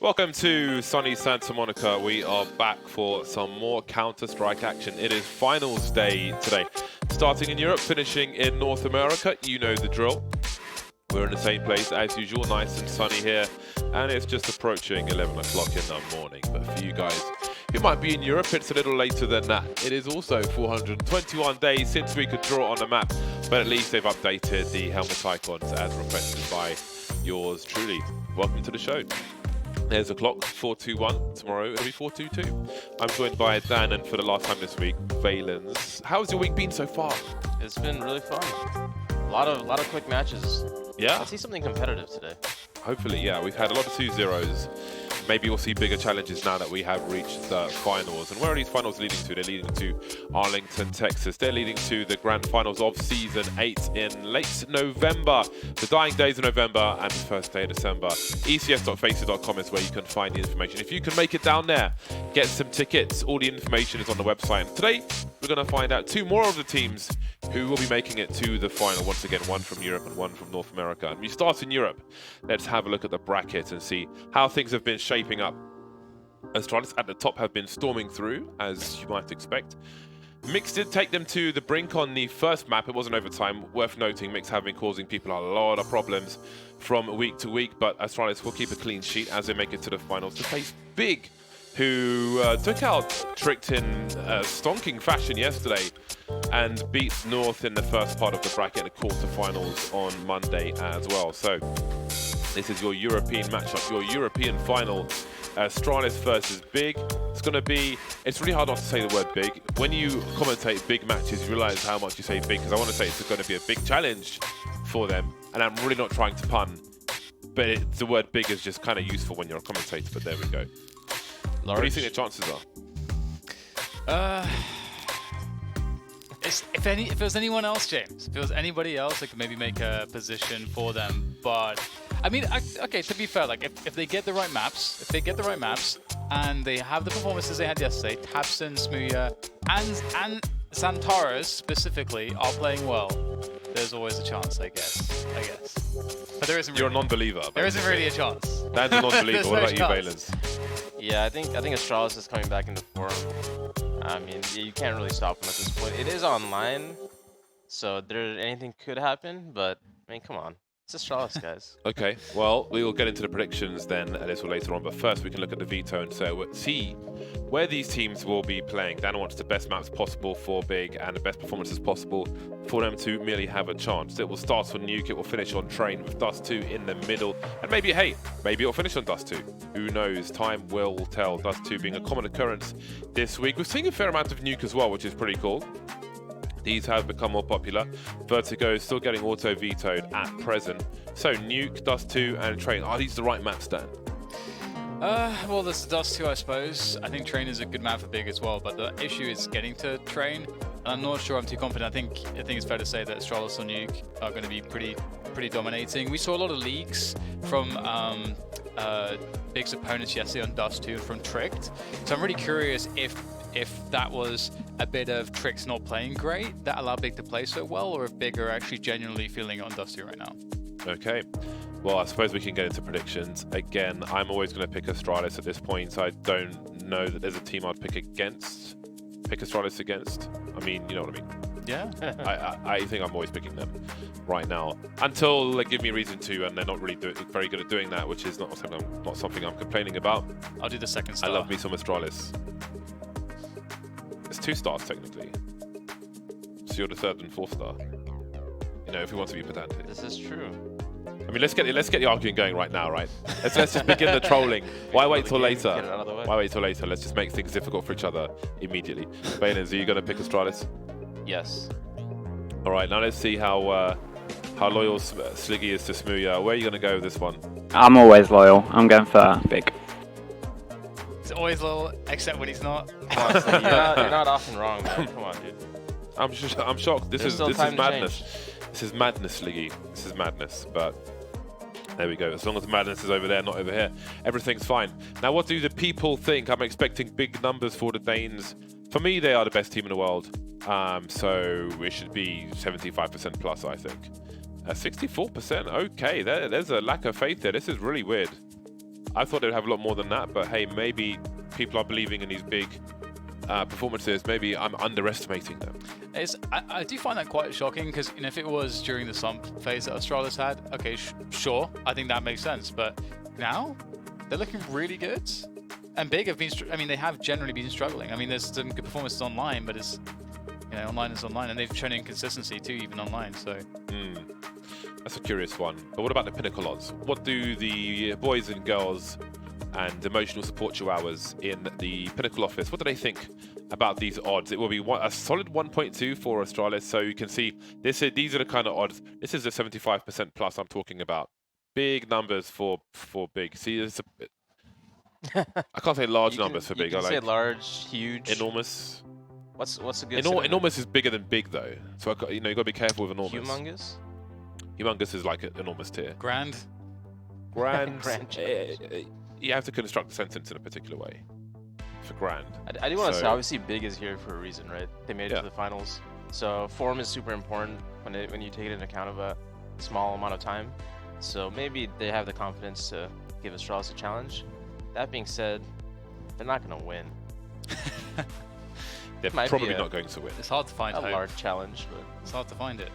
Welcome to sunny Santa Monica. We are back for some more Counter-Strike action. It is finals day today. Starting in Europe, finishing in North America. You know the drill. We're in the same place as usual, nice and sunny here. And it's just approaching 11 o'clock in the morning. But for you guys who might be in Europe, it's a little later than that. It is also 421 days since we could draw on the map. But at least they've updated the helmet icons as requested by yours truly. Welcome to the show. There's a clock, 421. Tomorrow it'll be 422. I'm joined by Dan, and for the last time this week, Valens. How's your week been so far? It's been really fun. A lot of quick matches. Yeah. I see something competitive today. Hopefully, yeah. We've had a lot of 2-0s. Maybe we'll see bigger challenges now that we have reached the finals. And where are these finals leading to? They're leading to Arlington, Texas. They're leading to the grand finals of Season 8 in late November. The dying days of November and the first day of December. ECS.FACEIT.com is where you can find the information. If you can make it down there, get some tickets. All the information is on the website. And today, we're going to find out two more of the teams who will be making it to the final. Once again, one from Europe and one from North America. And we start in Europe. Let's have a look at the bracket and see how things have been shaping up. Astralis at the top have been storming through, as you might expect. Mix did take them to the brink on the first map. It wasn't overtime. Worth noting, Mix have been causing people a lot of problems from week to week, but Astralis will keep a clean sheet as they make it to the finals to face Big, who took out Tricked in stonking fashion yesterday and beat North in the first part of the bracket, the quarterfinals on Monday as well. So this is your European matchup, your European final. Astralis versus Big. It's really hard not to say the word big. When you commentate big matches, you realize how much you say big, because I want to say it's going to be a big challenge for them. And I'm really not trying to pun, but the word big is just kind of useful when you're a commentator, but there we go. Large. What do you think the chances are? If it was anyone else, James, if it was anybody else, I could maybe make a position for them. But I mean, okay, to be fair, like if they get the right maps, and they have the performances they had yesterday, Tabson, Smuya, and Santaras specifically are playing well, there's always a chance, I guess. But there isn't. You're a non-believer. There isn't really a chance. Dan's a non-believer. What about you, chance. Valens? Yeah, I think Astralis is coming back into form. I mean, you can't really stop them at this point. It is online, so anything could happen. But I mean, come on. It's Astralis, guys. Okay, well, we will get into the predictions then a little later on, but first we can look at the veto and see where these teams will be playing. Dan wants the best maps possible for Big and the best performances possible for them to merely have a chance. It will start on Nuke, it will finish on Train with Dust 2 in the middle, and maybe it'll finish on Dust 2. Who knows? Time will tell. Dust 2 being a common occurrence this week. We're seeing a fair amount of Nuke as well, which is pretty cool. These have become more popular. Vertigo is still getting auto-vetoed at present. So Nuke, Dust 2 and Train. Are these the right maps, Dan? Well, there's Dust 2, I suppose. I think Train is a good map for Big as well, but the issue is getting to Train. I'm not sure I'm too confident. I think it's fair to say that Astralis or Nuke are going to be pretty dominating. We saw a lot of leaks from Big's opponents yesterday on Dust 2 from Tricked. So I'm really curious if that was a bit of Trick's not playing great that allowed Big to play so well, or if Big are actually genuinely feeling it on Dust 2 right now. Okay. Well, I suppose we can get into predictions. Again, I'm always going to pick Astralis at this point. I don't know that there's a team I'd pick Astralis against. I mean, you know what I mean? Yeah. I think I'm always picking them right now until they give me a reason to, and they're not really very good at doing that, which is not something I'm complaining about. I'll do the second star. I love me some Astralis. It's 2 stars technically, so you're the 3rd and 4th star. You know, if we want to be pedantic. This is true. I mean, let's get the arguing going right now, right? Let's just begin the trolling. Why wait till later? Get it out of the way. Why wait till later? Let's just make things difficult for each other immediately. Valens, are you going to pick Astralis? Yes. All right, now let's see how loyal Sliggy is to Smuya. Where are you going to go with this one? I'm always loyal. I'm going for Big. He's always loyal, except when he's not. Come on, Sliggy, you're not often wrong, man. Come on, dude. I'm shocked. This is madness. This is madness, Sliggy. This is madness, but there we go. As long as the madness is over there, not over here, everything's fine. Now, what do the people think? I'm expecting big numbers for the Danes. For me, they are the best team in the world. So it should be 75% plus, I think. 64%. Okay, there's a lack of faith there. This is really weird. I thought they'd have a lot more than that, but hey, maybe people are believing in these big performances. Maybe I'm underestimating them. I do find that quite shocking because if it was during the slump phase that Astralis had, okay, sure, I think that makes sense. But now they're looking really good, and Big have been. I mean, they have generally been struggling. I mean, there's some good performances online, but it's online is online, and they've shown inconsistency too, even online. So. That's a curious one. But what about the Pinnacle odds? What do the boys and girls and emotional support chihuahuas in the Pinnacle office, what do they think about these odds? It will be a solid 1.2 for Astralis. So you can see these are the kind of odds. This is the 75% plus I'm talking about. Big numbers for Big. See, it's I can't say large numbers for Big. You can say like large, huge, enormous. What's a good? Enormous is bigger than Big though. So you got to be careful with enormous. Humongous. Humongous is like an enormous tier. Grand. Grand. You have to construct the sentence in a particular way. For grand. I do want to say, obviously, Big is here for a reason, right? They made it to the finals, so form is super important when you take it into account of a small amount of time. So maybe they have the confidence to give Astralis a challenge. That being said, they're not going to win. They're probably not going to win. It's hard to find a large challenge, but it's hard to find it.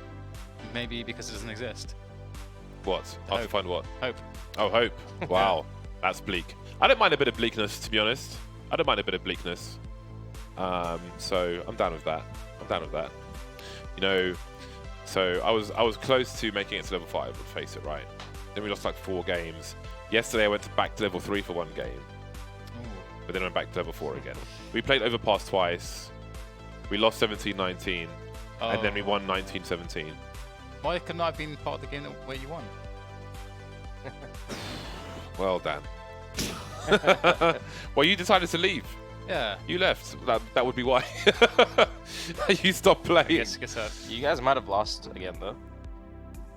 Maybe because it doesn't exist. What? Hard to find what? Hope. Oh, hope. Wow. That's bleak. I don't mind a bit of bleakness, to be honest. I don't mind a bit of bleakness. So I'm down with that. So I was close to making it to level 5 with FACEIT, right? Then we lost like 4 games. Yesterday I went back to level 3 for 1 game. But then I went back to level 4 again. We played Overpass twice. We lost 17-19. And then we won 19-17. Why couldn't I have been part of the game where you won? Well, Dan. Well, you decided to leave. Yeah. You left. That would be why. You stopped playing. Guess you guys might have lost again, though.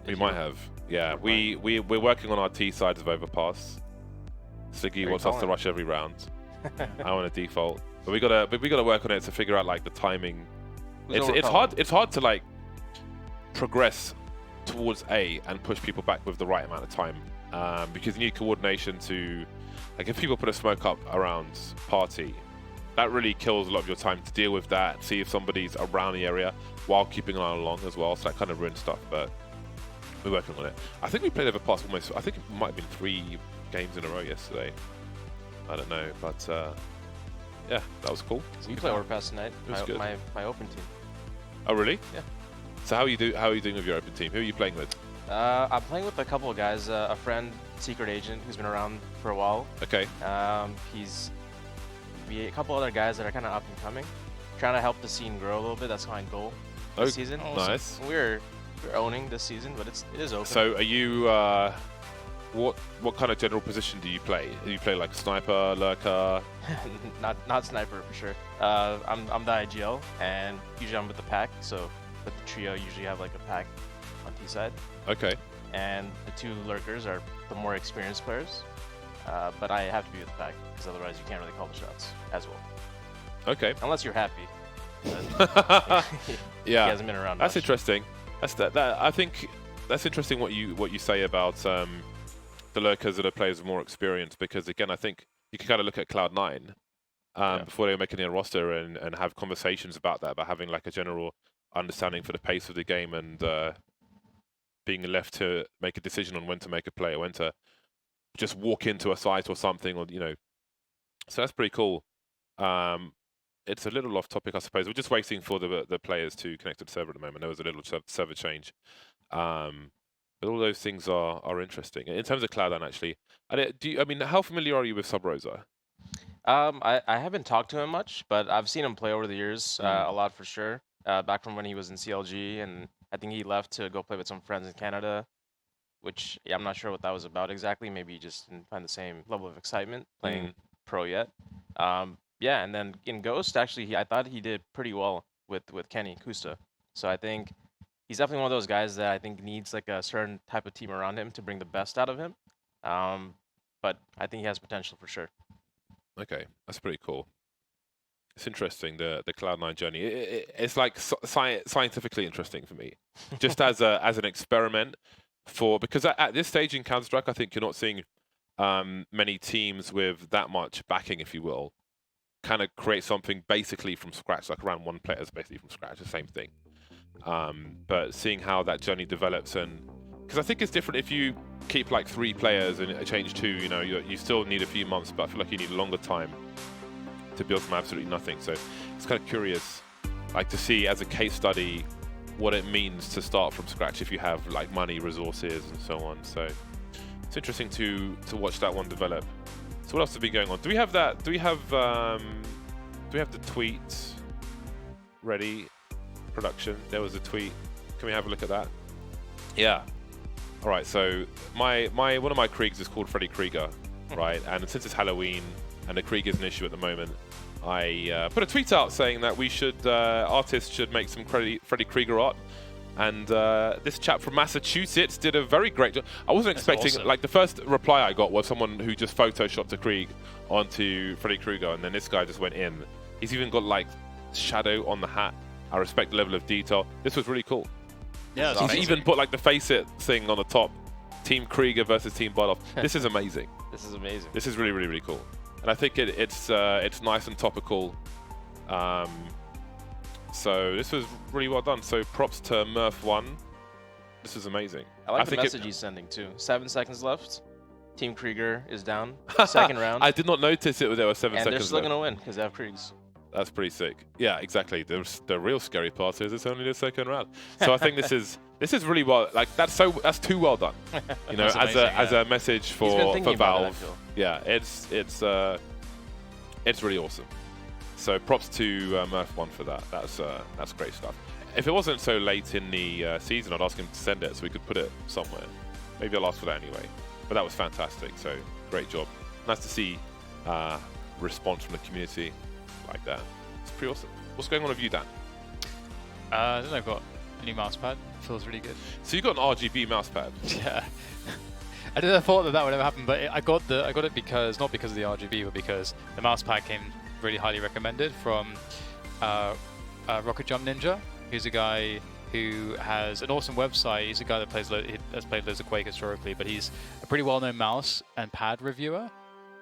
We might have. Yeah, we're working on our T sides of Overpass. Siggy wants us to rush every round. I want to default, but we gotta work on it to figure out like the timing. It's hard to like progress towards A and push people back with the right amount of time, because you need coordination to, like, if people put a smoke up around party, that really kills a lot of your time to deal with that, see if somebody's around the area while keeping an eye along as well, so that kind of ruins stuff, but we're working on it. I think we played Overpass almost, I think it might have been 3 games in a row yesterday. I don't know, but yeah, that was cool. We play Overpass tonight. It was good. My open team. Oh really? Yeah. So how are you doing with your open team? Who are you playing with? I'm playing with a couple of guys. A friend, secret agent, who's been around for a while. Okay. A couple other guys that are kind of up and coming, trying to help the scene grow a little bit. That's my goal this season. Nice. We're owning this season, but it is open. So are you? What kind of general position do you play? Do you play like sniper, lurker? not sniper for sure. I'm the IGL, and usually I'm with the pack. So with the trio, usually have like a pack on T side. Okay. And the 2 lurkers are the more experienced players. But I have to be with the pack because otherwise you can't really call the shots as well. Okay. Unless you're happy. Yeah. He hasn't been around. That's much. interesting. I think that's interesting what you say about the lurkers that are players with more experience, because again I think you can kind of look at Cloud9 before they were making their roster and have conversations about that, about having like a general understanding for the pace of the game and being left to make a decision on when to make a play or when to just walk into a site or something, or so that's pretty cool. It's a little off topic, I suppose. We're just waiting for the players to connect to the server at the moment. There was a little server change. But all those things are interesting. In terms of Cloud9, actually, I mean, how familiar are you with Sub Rosa? I haven't talked to him much, but I've seen him play over the years a lot for sure. Back from when he was in CLG, and I think he left to go play with some friends in Canada, which I'm not sure what that was about exactly. Maybe he just didn't find the same level of excitement playing pro yet. Yeah, and then in Ghost, actually, I thought he did pretty well with Kenny Kusta. So I think he's definitely one of those guys that I think needs like a certain type of team around him to bring the best out of him. But I think he has potential for sure. Okay, that's pretty cool. It's interesting, the Cloud9 journey. It's like scientifically interesting for me, just as an experiment because at this stage in Counter-Strike, I think you're not seeing many teams with that much backing, if you will, kind of create something basically from scratch, like around one player is basically from scratch, the same thing. But seeing how that journey develops, and because I think it's different if you keep like 3 players and change 2, you know, you still need a few months, but I feel like you need a longer time to build from absolutely nothing. So it's kind of curious, like to see as a case study what it means to start from scratch if you have like money, resources, and so on. So it's interesting to watch that one develop. So what else has been going on? Do we have that? Do we have the tweet ready? Production. There was a tweet. Can we have a look at that? Yeah. All right. So one of my Kriegs is called Freddy Krueger, right? And since it's Halloween and the Krieg is an issue at the moment, I put a tweet out saying that we should artists should make some Freddy Krueger art. And this chap from Massachusetts did a very great job. I wasn't expecting, awesome. like the first reply I got was someone who just photoshopped a Krieg onto Freddy Krueger, and then this guy just went in. He's even got like shadow on the hat. I respect the level of detail. This was really cool. Yeah, He's even put like the FACEIT thing on the top. Team Krieger versus Team Bardoff. This is amazing. This is amazing. This is really, really, really cool. And I think it's nice and topical. So this was really well done. So props to Murph1. This is amazing. I like the message he's sending too. 7 seconds left. Team Krieger is down. Second round. I did not notice there were 7 seconds left. And they're still going to win because they have Kriegs. That's pretty sick. Yeah, exactly. The real scary part is it's only the second round. So I think this is really well. Like that's too well done. You know, as a message for Valve. Yeah, it's really awesome. So props to Murph1 for that. That's great stuff. If it wasn't so late in the season, I'd ask him to send it so we could put it somewhere. Maybe I'll ask for that anyway. But that was fantastic. So great job. Nice to see response from the community like that. It's pretty awesome. What's going on with you, Dan? I don't know, I've got a new mouse pad. Feels really good. So you got an RGB mouse pad? Yeah. I didn't thought that would ever happen, but I got it because not because of the RGB, but because the mouse pad came really highly recommended from Rocket Jump Ninja, who's a guy who has an awesome website. He's a guy that has played loads of Quake historically, but he's a pretty well-known mouse and pad reviewer.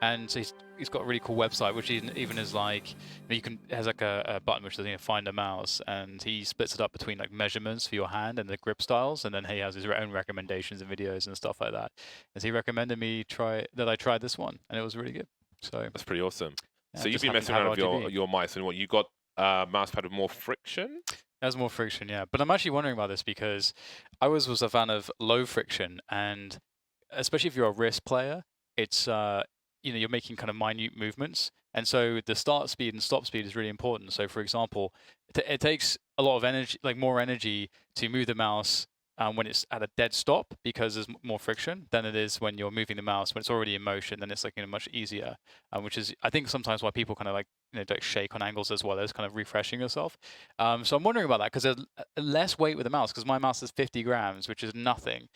And so he's got a really cool website, which even is like has like a button which says find a mouse, and he splits it up between like measurements for your hand and the grip styles, and then he has his own recommendations and videos and stuff like that. And so he recommended me try this one, and it was really good. So that's pretty awesome. Yeah, so you've been messing around with your mice, and what you got a mouse pad with more friction? There's more friction, yeah. But I'm actually wondering about this because I was a fan of low friction, and especially if you're a wrist player, it's you're making kind of minute movements, and so the start speed and stop speed is really important. So for example, it takes a lot of energy, like more energy, to move the mouse when it's at a dead stop because there's more friction than it is when you're moving the mouse when it's already in motion. Then it's like much easier, which is I think sometimes why people kind of like don't shake on angles as well as kind of refreshing yourself. So I'm wondering about that because there's less weight with the mouse because my mouse is 50 grams, which is nothing.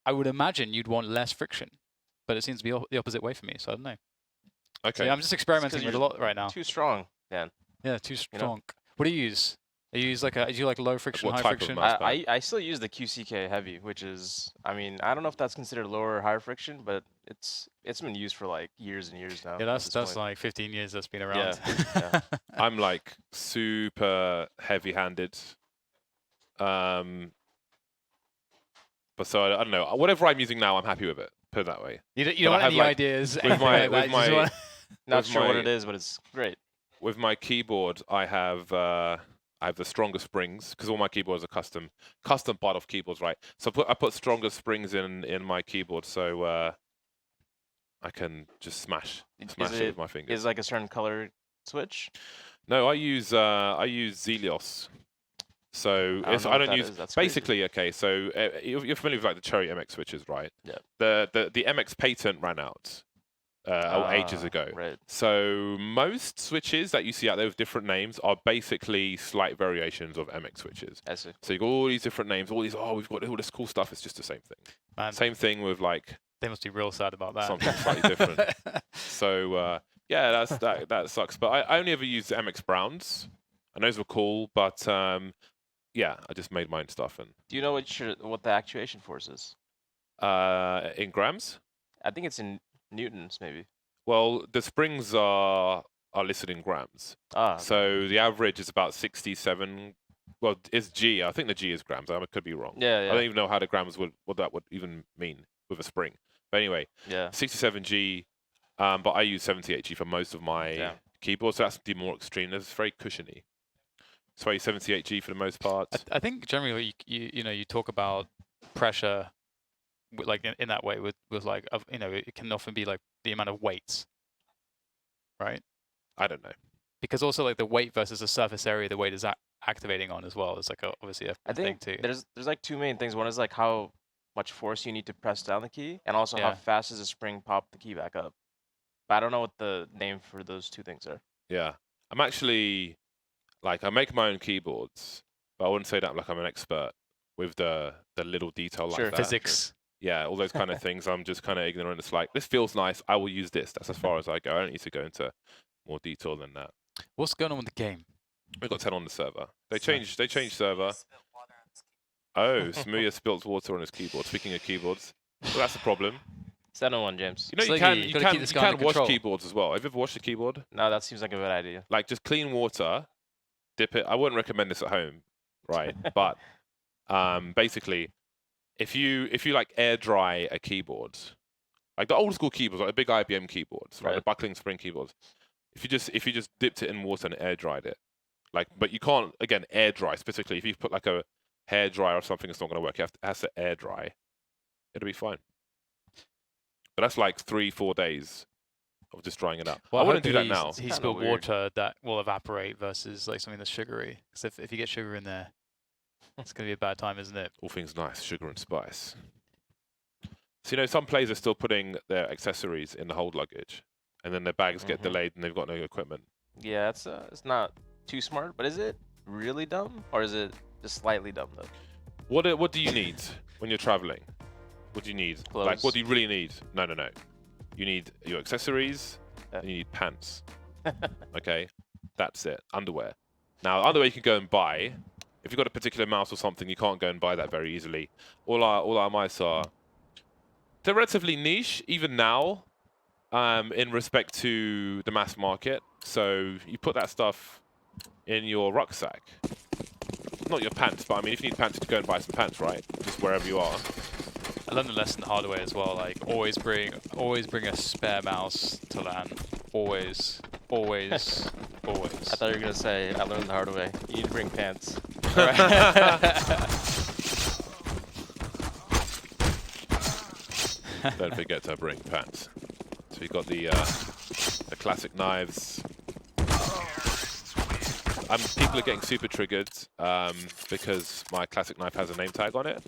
I would imagine you'd want less friction. But it seems to be the opposite way for me, so I don't know. Okay. So yeah, I'm just experimenting with a lot right now. Too strong, Dan. Yeah, too strong. What do you use? Do you use low friction, what high type friction? of I still use the QCK Heavy, which is, I mean, I don't know if that's considered lower or higher friction, but it's been used for like years and years now. Yeah, that's like 15 years that's been around. Yeah. I'm like super heavy-handed. But so I don't know. Whatever I'm using now, I'm happy with it. Put it that way. You don't want any ideas? With my Not sure what it is, but it's great. With my keyboard, I have the stronger springs because all my keyboards are custom part of keyboards, right? So I put stronger springs in my keyboard, so I can just smash it with my fingers. Is it like a certain color switch? No, I use Zelios. So I don't use basically. Okay, so you're familiar with like the Cherry MX switches, right? Yeah. The MX patent ran out ages ago. Right. So most switches that you see out there with different names are basically slight variations of MX switches. I see. So you got all these different names, all these. Oh, we've got all this cool stuff. It's just the same thing. Man, same thing with like. They must be real sad about that. Something slightly different. So yeah, that sucks. But I only ever used the MX Browns, and those were cool. But yeah, I just made my own stuff. And do you know what the actuation force is? In grams? I think it's in Newtons, maybe. Well, the springs are listed in grams. Ah. So the average is about 67. Well, it's G. I think the G is grams. I could be wrong. Yeah, I yeah. don't even know how the grams what that would even mean with a spring. But anyway, Yeah. 67 G. But I use 78 G for most of my keyboards. So that's the more extreme. It's very cushiony. So I use 78 G for the most part. I think generally you talk about pressure like in that way with like it can often be like the amount of weights, right? I don't know. Because also like the weight versus the surface area the weight is activating on as well. It's like obviously a thing too. There's like two main things. One is like how much force you need to press down the key, and also how fast does the spring pop the key back up. But I don't know what the name for those two things are. Yeah, I'm actually like I make my own keyboards, but I wouldn't say that like I'm an expert with the little detail like that. Physics. Yeah, all those kind of things. I'm just kind of ignorant. It's like this feels nice. I will use this. That's as far as I go. I don't need to go into more detail than that. What's going on with the game? We've got 10 on the server. They changed server. Oh, Smuya spilt water on his keyboard. Speaking of keyboards, well, that's a problem. 7-1, James. You know, you can wash keyboards as well. Have you ever washed a keyboard? No, that seems like a bad idea. Like just clean water, dip it. I wouldn't recommend this at home, right? But basically, if you like air dry a keyboard, like the old school keyboards, like the big IBM keyboards, right? The buckling spring keyboards. If you just dipped it in water and air dried it, like, but you can't again air dry specifically. If you put like a hair dryer or something, it's not going to work. It has to air dry. It'll be fine. But that's like 3-4 days of just drying it up. Well, I wouldn't do that now. He spilled water that will evaporate versus like something that's sugary. Because if you get sugar in there, it's going to be a bad time, isn't it? All things nice, sugar and spice. So, you know, some players are still putting their accessories in the hold luggage, and then their bags get delayed and they've got no equipment. Yeah, it's not too smart, but is it really dumb? Or is it just slightly dumb, though? What do you need when you're traveling? What do you need? Clothes. Like, what do you really need? No. You need your accessories, and you need pants. Okay? That's it. Underwear. Now, underwear you can go and buy. If you've got a particular mouse or something, you can't go and buy that very easily. All our mice are... They're relatively niche, even now, in respect to the mass market. So you put that stuff in your rucksack. Not your pants, but I mean, if you need pants, you go and buy some pants, right? Just wherever you are. I learned the lesson the hard way as well. Like, always bring a spare mouse to LAN. Always. I thought you were gonna say I learned the hard way. You need to bring pants. Don't forget to bring pants. So we've got the classic knives. People are getting super triggered because my classic knife has a name tag on it,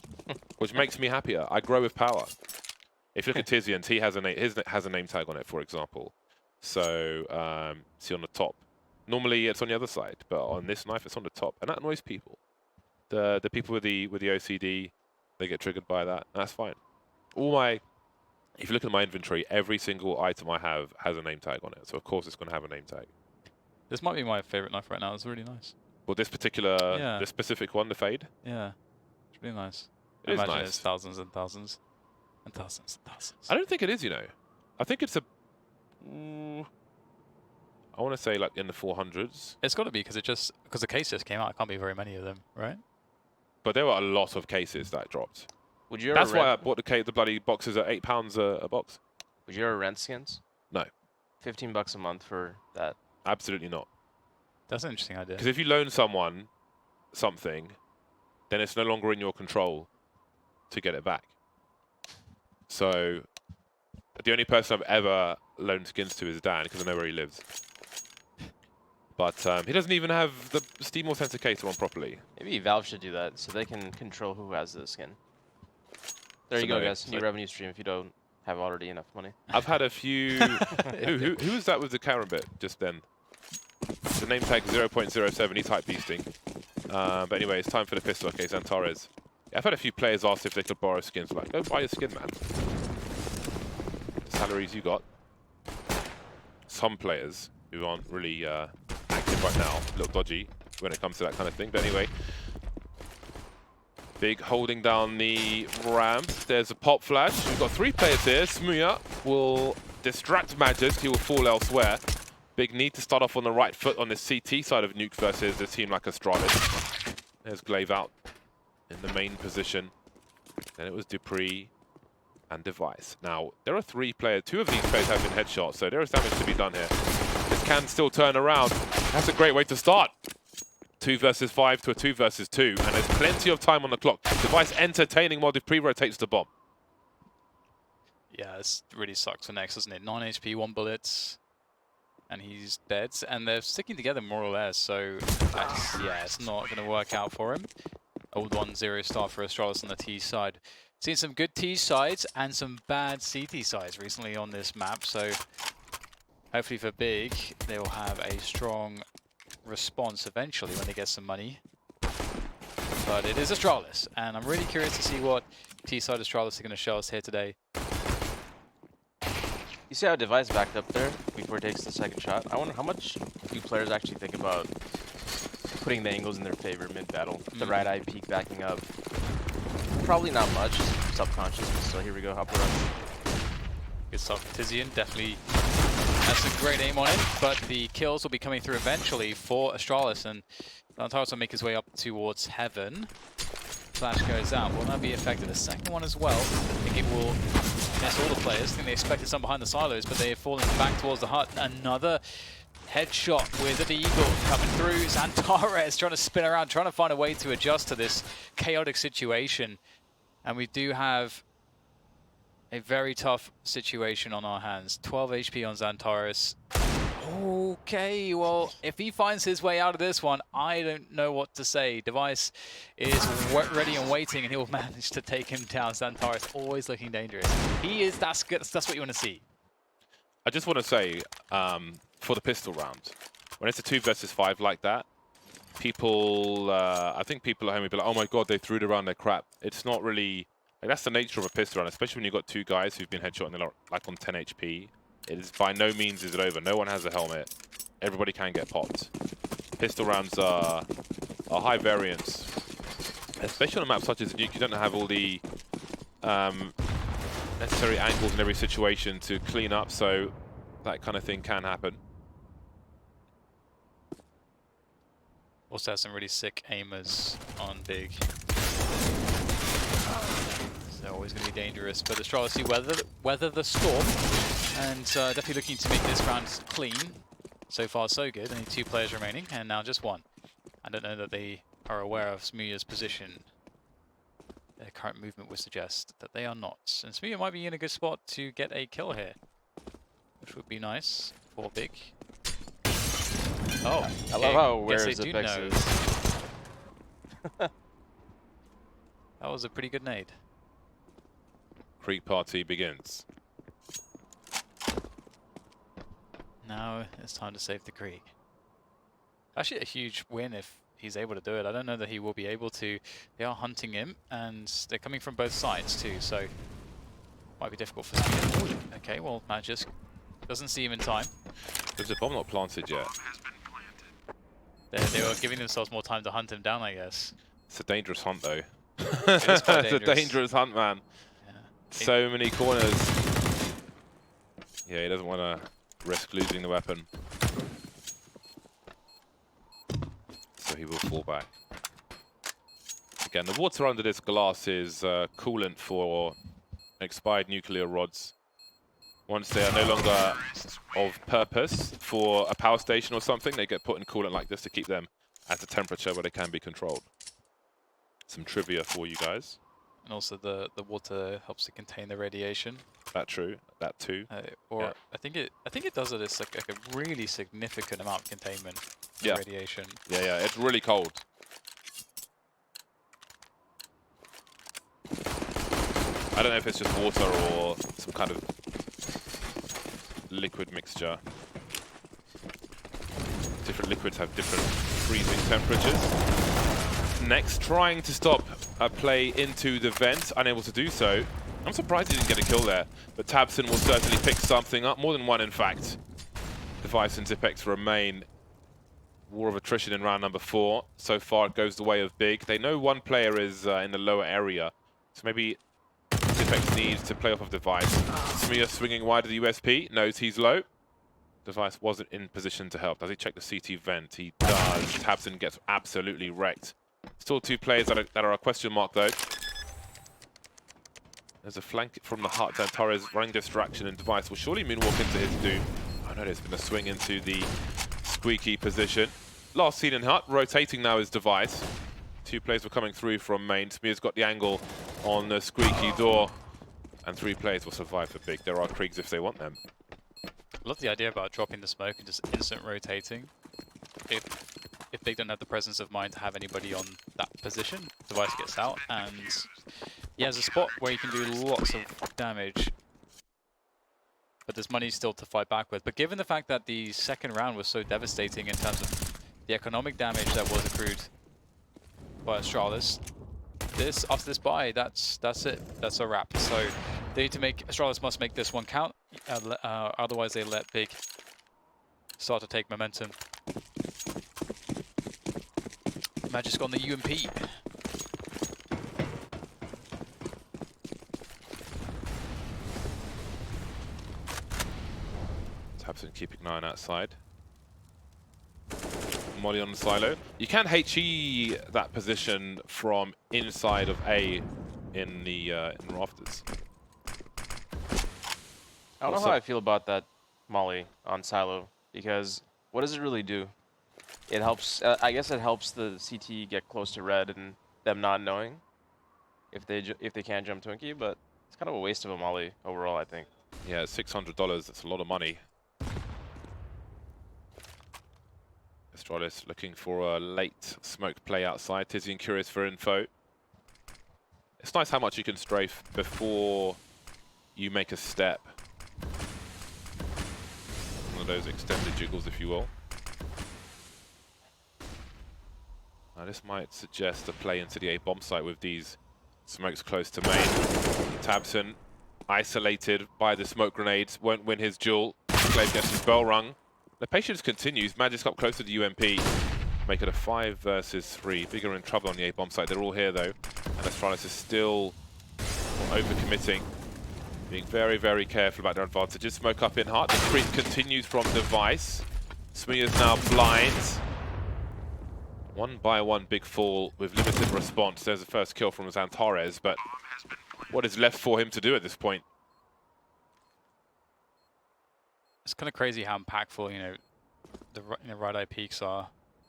which makes me happier. I grow with power. If you look at Tizian's, his has a name tag on it, for example. So see on the top. Normally it's on the other side, but on this knife it's on the top, and that annoys people. The people with the OCD, they get triggered by that. That's fine. If you look at my inventory, every single item I have has a name tag on it. So of course it's going to have a name tag. This might be my favorite knife right now. It's really nice. Well, this particular, this specific one, the Fade? Yeah, it's really nice. It is imagine nice. It's thousands and thousands and thousands and thousands. I don't think it is, you know. I think it's a... I want to say like in the 400s. It's got to be because the case just came out. It can't be very many of them, right? But there were a lot of cases that dropped. Would you That's why I bought the bloody boxes at £8 a box. Would you ever rent skins? No. $15 a month for that. Absolutely not. That's an interesting idea. Because if you loan someone something, then it's no longer in your control to get it back. So the only person I've ever loaned skins to is Dan, because I know where he lives. But he doesn't even have the Steam Authenticator on properly. Maybe Valve should do that so they can control who has the skin. There you go, guys. New revenue stream if you don't have already enough money. I've had a few... who was that with the Karen bit just then? The name tag 0.07, he's hype beasting. But anyway, it's time for the pistol. Okay, Xantares. Yeah, I've had a few players ask if they could borrow skins. Like, go buy a skin, man. The salaries you got. Some players who aren't really active right now look dodgy when it comes to that kind of thing. But anyway, Big holding down the ramp. There's a pop flash. We've got 3 players here. Smuya will distract Magisk, he will fall elsewhere. Big need to start off on the right foot on the CT side of Nuke versus a team like Astralis. There's Glaive out in the main position. Then it was Dupree and Device. Now, there are 3 players. 2 of these players have been headshots, so there is damage to be done here. This can still turn around. That's a great way to start. 2 versus 5 to a 2 versus 2, and there's plenty of time on the clock. Device entertaining while Dupree rotates the bomb. Yeah, this really sucks for Nex, doesn't it? 9 HP, 1 bullet, and he's dead. And they're sticking together more or less, so yeah, it's not going to work out for him. Old 1-0 star for Astralis on the T side. Seen some good T sides and some bad CT sides recently on this map, so hopefully for Big, they will have a strong response eventually when they get some money. But it is Astralis, and I'm really curious to see what T-side Astralis are going to show us here today. You see how Device backed up there before he takes the second shot? I wonder how much do players actually think about putting the angles in their favor mid-battle? The right eye peek backing up. Probably not much, subconscious, but still, here we go, upper up. Good stuff. Tizian definitely has some great aim on it, but the kills will be coming through eventually for Astralis, and Zantaris will make his way up towards Heaven. Flash goes out. Will that be affected? The second one as well. I think it will miss all the players. I think they expected some behind the silos, but they have fallen back towards the hut. Another headshot with the Eagle coming through. Zantaris trying to spin around, trying to find a way to adjust to this chaotic situation. And we do have a very tough situation on our hands. 12 HP on Zantaris. Okay, well, if he finds his way out of this one, I don't know what to say. Device is ready and waiting, and he'll manage to take him down. Zantaris always looking dangerous. He is, that's good, that's what you want to see. I just want to say, for the pistol round, when it's a 2 versus 5 like that, people, I think people at home will be like, oh my god, they threw it around their crap. It's not really, like, that's the nature of a pistol round, especially when you've got 2 guys who've been headshot and they're like on 10 HP. It is by no means is it over. No one has a helmet. Everybody can get popped. Pistol rounds are high variance, especially on a map such as Nuke. You don't have all the necessary angles in every situation to clean up, so that kind of thing can happen. Also has some really sick aimers on Big. They're always going to be dangerous, but Astralis weather the storm, and definitely looking to make this round clean. So far, so good. Only 2 players remaining, and now just 1. I don't know that they are aware of Smuya's position. Their current movement would suggest that they are not. And Smuya might be in a good spot to get a kill here, which would be nice for Big. Oh, I love how aware guess they do Apex know. is. That was a pretty good nade. Creek party begins. Now it's time to save the Creek. Actually a huge win if he's able to do it. I don't know that he will be able to. They are hunting him, and they're coming from both sides too, so might be difficult for him. Okay, well, Magisk doesn't see him in time. There's a bomb not planted yet. They were giving themselves more time to hunt him down, I guess. It's a dangerous hunt, though. It is quite It's a dangerous hunt, man. Yeah. So many corners. Yeah, he doesn't want to risk losing the weapon. So he will fall back. Again, the water under this glass is coolant for expired nuclear rods. Once they are no longer of purpose for a power station or something, they get put in coolant like this to keep them at a temperature where they can be controlled. Some trivia for you guys. And also the water helps to contain the radiation. That true. That too. Yeah. I think it does it as like a really significant amount of containment of radiation. Yeah, it's really cold. I don't know if it's just water or some kind of liquid mixture. Different liquids have different freezing temperatures. Next, trying to stop a play into the vent, unable to do so. I'm surprised he didn't get a kill there, but Tabson will certainly pick something up, more than one in fact. Device and Zipex remain. War of attrition in round number 4. So far it goes the way of Big. They know one player is in the lower area, so maybe Defect needs to play off of Device. Smia swinging wide of the USP, knows he's low. Device wasn't in position to help. Does he check the CT vent? He does. Tabson gets absolutely wrecked. Still 2 players that are a question mark though. There's a flank from the Hut. Antares running distraction, and Device will surely moonwalk into his doom. Oh no, there's been a swing into the squeaky position. Last seen in Hut, rotating now is Device. 2 players were coming through from main. Smear's got the angle on the squeaky door, and 3 players will survive for Big. There are Kriegs if they want them. I love the idea about dropping the smoke and just instant rotating. If Big don't have the presence of mind to have anybody on that position, Device gets out, and he has a spot where he can do lots of damage. But there's money still to fight back with. But given the fact that the second round was so devastating in terms of the economic damage that was accrued by Astralis, after this buy, that's it. That's a wrap. So they need to Astralis must make this one count. Otherwise, they let Big start to take momentum. Magisk on the UMP. Tabson keeping an eye on outside. Molly on the silo. You can HE that position from inside of A in the rafters. I don't know how I feel about that Molly on silo, because what does it really do? It helps, I guess it helps the CT get close to red and them not knowing if they can't jump Twinkie, but it's kind of a waste of a Molly overall, I think. Yeah, $600, that's a lot of money. Astralis looking for a late smoke play outside. Tizian curious for info. It's nice how much you can strafe before you make a step. One of those extended jiggles, if you will. Now this might suggest a play into the A bomb site with these smokes close to main. Tabson isolated by the smoke grenades, won't win his duel. Clave gets his bell rung. The patience continues. Magisk up close to the UMP. Make it a 5 versus 3. Big are in trouble on the A bomb site. They're all here though. And Astralis is still overcommitting. Being very, very careful about their advantages. Smoke up in Heart. The creep continues from Device. Smear's now blind. 1 by 1 big fall with limited response. There's the first kill from Antares, but what is left for him to do at this point? It's kind of crazy how impactful, the right-eye peaks are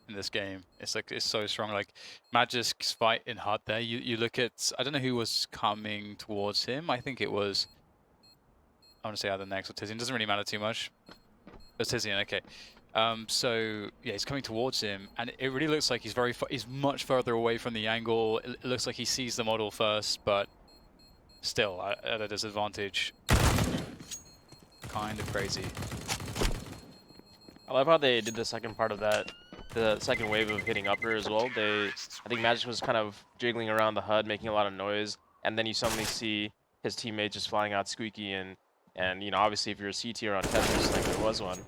in this game. It's like, it's so strong. Like Magisk's fight in Hut there, you look at, I don't know who was coming towards him. I think it was, I want to say either Nex or Tizian. Doesn't really matter too much. It's Tizian, okay. So yeah, he's coming towards him, and it really looks like he's much further away from the angle. It looks like he sees the model first, but still at a disadvantage. Kind of crazy. I love how they did the second part of that, the second wave of hitting upper as well. I think Magisk was kind of jiggling around the HUD, making a lot of noise, and then you suddenly see his teammate just flying out squeaky, and obviously if you're a CT or on Tetris, like there was one,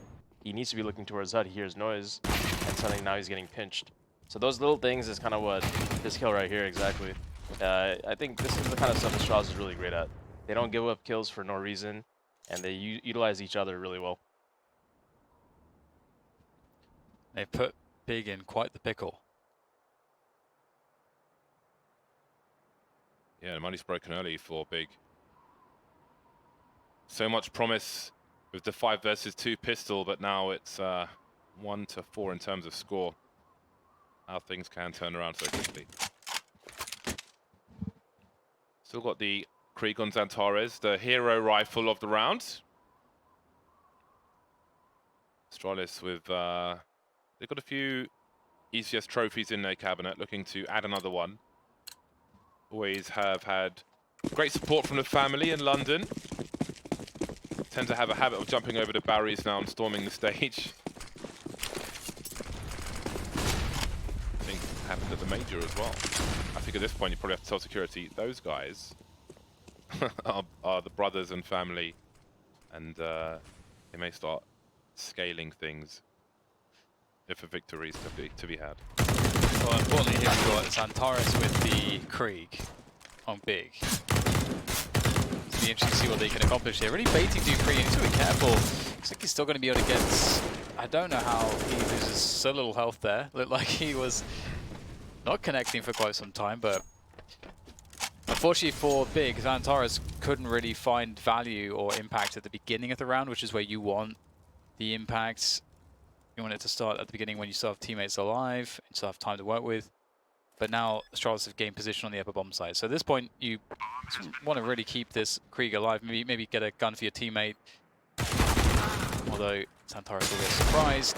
he needs to be looking towards HUD. He hears noise, and suddenly now he's getting pinched. So those little things is kind of what this kill right here exactly. I think this is the kind of stuff Astralis is really great at. They don't give up kills for no reason, and they utilize each other really well. They put Big in quite the pickle. Yeah, the money's broken early for Big. So much promise with the 5 versus 2 pistol, but now it's 1-4 in terms of score. How things can turn around so quickly. Still got the Krieg on Antares, the hero rifle of the round. Astralis with, they've got a few ECS trophies in their cabinet, looking to add another one. Always have had great support from the family in London. Tend to have a habit of jumping over the barriers now and storming the stage. I think it happened at the major as well. I think at this point you probably have to tell security those guys are the brothers and family, and they may start scaling things if a victory is to be had. Well, importantly here we've got Antares with the Krieg on Big. be interesting to see what they can accomplish here. Really baiting Dupree, you need to be careful. Looks like he's still going to be able to get... I don't know how he loses so little health there. Looked like he was not connecting for quite some time, but unfortunately for Big, Xantares couldn't really find value or impact at the beginning of the round, which is where you want the impact. You want it to start at the beginning when you still have teammates alive, and still have time to work with. But now Astralis have gained position on the upper bomb side. So at this point, you want to really keep this Krieg alive. Maybe get a gun for your teammate. Although Xantares will get surprised.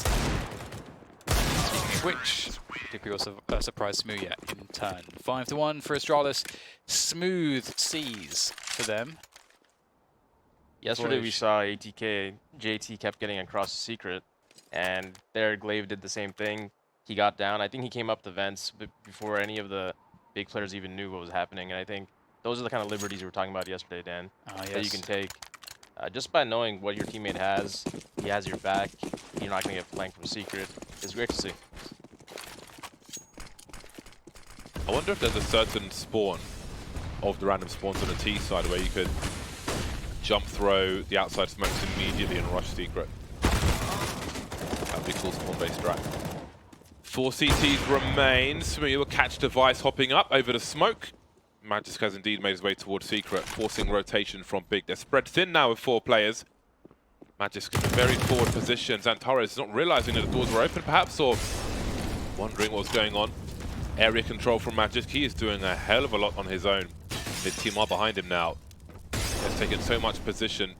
Speaking of which, Dupree also surprised Smooth yet in turn. 5-1 for Astralis. Smooth C's for them. Yesterday we saw ATK, JT kept getting across the secret, and there Glaive did the same thing. He got down. I think he came up the vents before any of the big players even knew what was happening, and I think those are the kind of liberties we were talking about yesterday, Dan, that you can take. Just by knowing what your teammate has, he has your back, you're not going to get flanked from secret. It's great to see. I wonder if there's a certain spawn of the random spawns on the T side where you could jump throw the outside smokes immediately and rush secret. That'd be cool spawn-based strat. 4 CTs remain. Smooth will catch device hopping up over the smoke. Magisk has indeed made his way towards secret, forcing rotation from Big. They're spread thin now with 4 players. Magisk in a very forward position. Xantares not realizing that the doors were open perhaps, or wondering what's going on. Area control from Magisk. He is doing a hell of a lot on his own. His team are behind him now. He's taken so much position.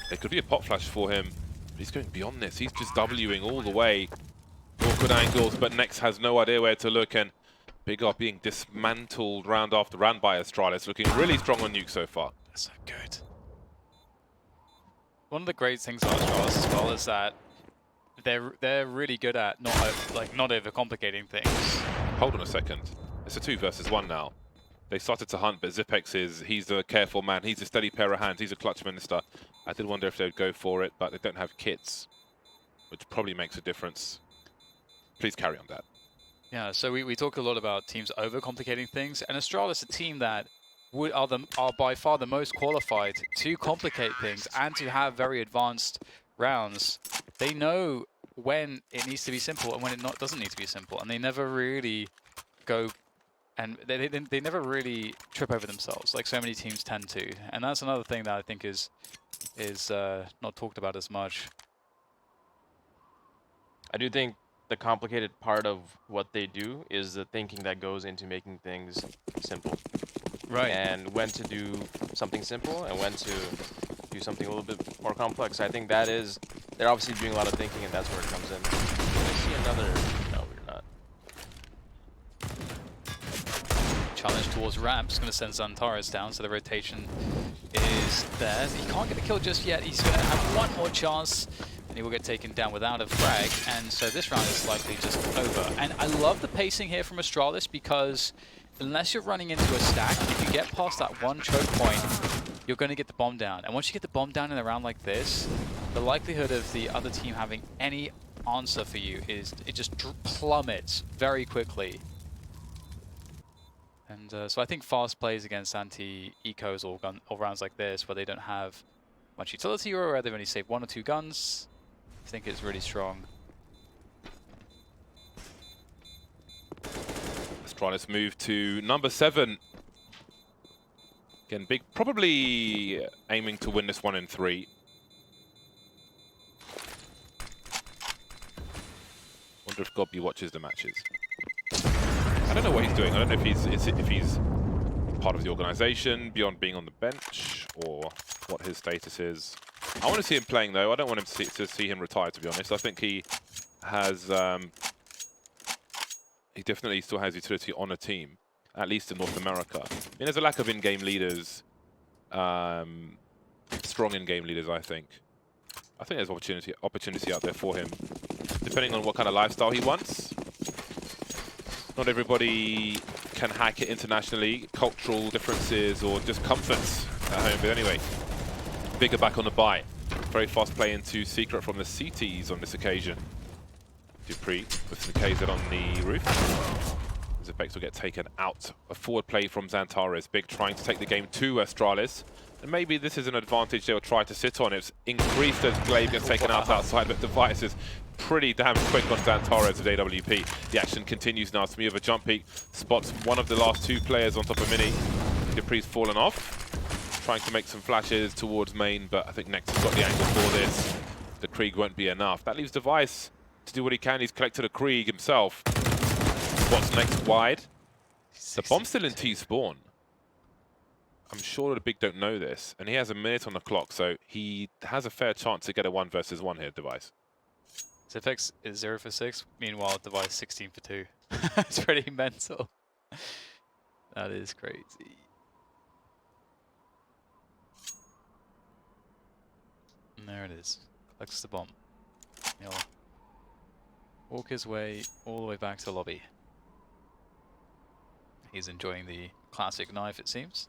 There could be a pop flash for him. He's going beyond this. He's just Wing all the way. Awkward angles, but Nex has no idea where to look, and Big are being dismantled round after round by Astralis, looking really strong on Nuke so far. So good. One of the great things about Astralis as well is that they're really good at not overcomplicating things. Hold on a second. It's a 2 versus 1 now. They started to hunt, but Zipex he's a careful man. He's a steady pair of hands. He's a clutch minister. I did wonder if they would go for it, but they don't have kits, which probably makes a difference. Please carry on that. Yeah, so we talk a lot about teams overcomplicating things, and Astralis, a team that are by far the most qualified to complicate things and to have very advanced rounds. They know when it needs to be simple and when it doesn't need to be simple, and they never really go and they never really trip over themselves like so many teams tend to. And that's another thing that I think is not talked about as much. I do think the complicated part of what they do is the thinking that goes into making things simple. Right. And when to do something simple and when to do something a little bit more complex. I think that is, they're obviously doing a lot of thinking, and that's where it comes in. I see another, no, we're not. Challenge towards ramp is going to send Xantares down, so the rotation is there. He can't get the kill just yet. He's going to have one more chance, and he will get taken down without a frag, and so this round is likely just over. And I love the pacing here from Astralis, because unless you're running into a stack, if you get past that one choke point, you're going to get the bomb down. And once you get the bomb down in a round like this, the likelihood of the other team having any answer for you is, it just plummets very quickly. And so I think fast plays against anti-ecos or rounds like this, where they don't have much utility or where they've only saved 1 or 2 guns, I think it's really strong. Astralis move to number 7. Again, Big probably aiming to win this one in 3. Wonder if Gobby watches the matches. I don't know what he's doing. I don't know if he's part of the organization beyond being on the bench, or what his status is. I want to see him playing though. I don't want him to see him retire, to be honest. I think he has he definitely still has utility on a team, at least in North America. I mean, there's a lack of in-game leaders, strong in-game leaders, I think. I think there's opportunity out there for him, depending on what kind of lifestyle he wants. Not everybody can hack it internationally, cultural differences or just comforts at home. But anyway, Bigger back on the buy. Very fast play into Secret from the CTs on this occasion. Dupree with some KZ on the roof. Zipex will get taken out. A forward play from Xantares. Big trying to take the game to Astralis. And maybe this is an advantage they'll try to sit on. It's increased as Glaive gets taken out outside, but Device is pretty damn quick on Santares with AWP. The action continues now. Smee of a jump peek spots one of the last two players on top of Mini. Dupree's fallen off. Trying to make some flashes towards main, but I think Nex has got the angle for this. The Krieg won't be enough. That leaves Device to do what he can. He's collected a Krieg himself. Spots Nex wide. The bomb's still in T-spawn. I'm sure the big don't know this, and he has a minute on the clock, so he has a fair chance to get a 1 versus 1 here, Device. Zipx is 0 for 6, meanwhile Device 16 for 2. It's pretty mental. That is crazy. And there it is. Collects the bomb. He'll walk his way all the way back to the lobby. He's enjoying the classic knife, it seems.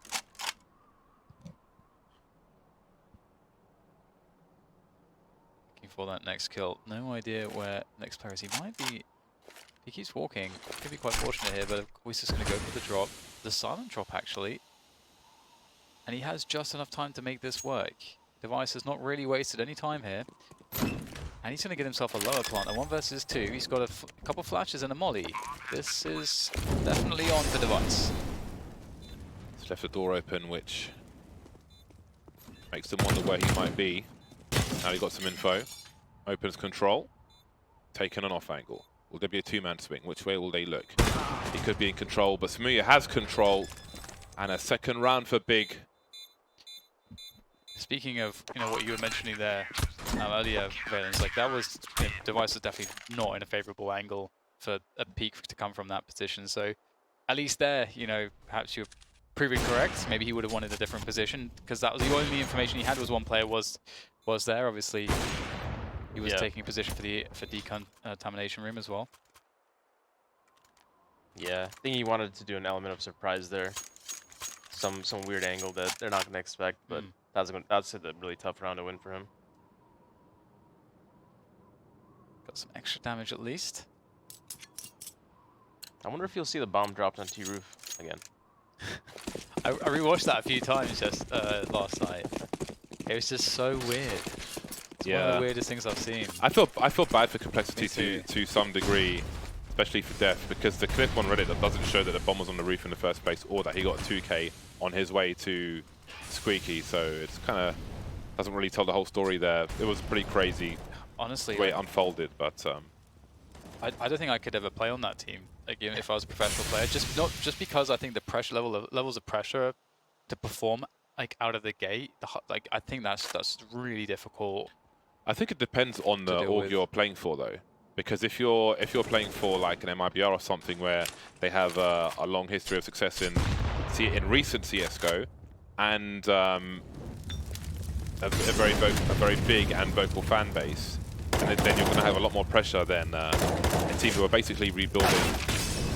For that next kill. No idea where next player is. He might be... If he keeps walking, could be quite fortunate here, but of course he's just going to go for the drop. The silent drop, actually. And he has just enough time to make this work. Device has not really wasted any time here. And he's going to get himself a lower plant. A 1 versus 2. He's got a couple flashes and a molly. This is definitely on for Device. He's left the door open, which makes them wonder where he might be. Now he got some info. Opens control. Taken an off angle. Will there be a 2-man swing? Which way will they look? He could be in control, but Smuya has control. And a second round for Big. Speaking of, what you were mentioning there earlier, Valence, like that was, Device was definitely not in a favorable angle for a peak to come from that position. So at least there, perhaps you're proving correct. Maybe he would have wanted a different position because that was the only information he had was one player was there. Obviously, he was taking a position for decontamination room as well. Yeah, I think he wanted to do an element of surprise there. Some weird angle that they're not going to expect, but that's a really tough round to win for him. Got some extra damage at least. I wonder if you'll see the bomb dropped on T-roof again. I rewatched that a few times just last night. It was just so weird. It's one of the weirdest things I've seen. I feel bad for Complexity to some degree, especially for Def, because the clip on Reddit that doesn't show that the bomb was on the roof in the first place or that he got 2K on his way to Squeaky, so it's kind of doesn't really tell the whole story there. It was pretty crazy, honestly, the way it unfolded, but I don't think I could ever play on that team, like even if I was a professional player. Just because I think the pressure levels of pressure to perform like out of the gate, I think that's really difficult. I think it depends on the org you're playing for, though, because if you're playing for like an MIBR or something where they have a long history of success in recent CS:GO and a very big and vocal fan base, and then you're going to have a lot more pressure than a team who are basically rebuilding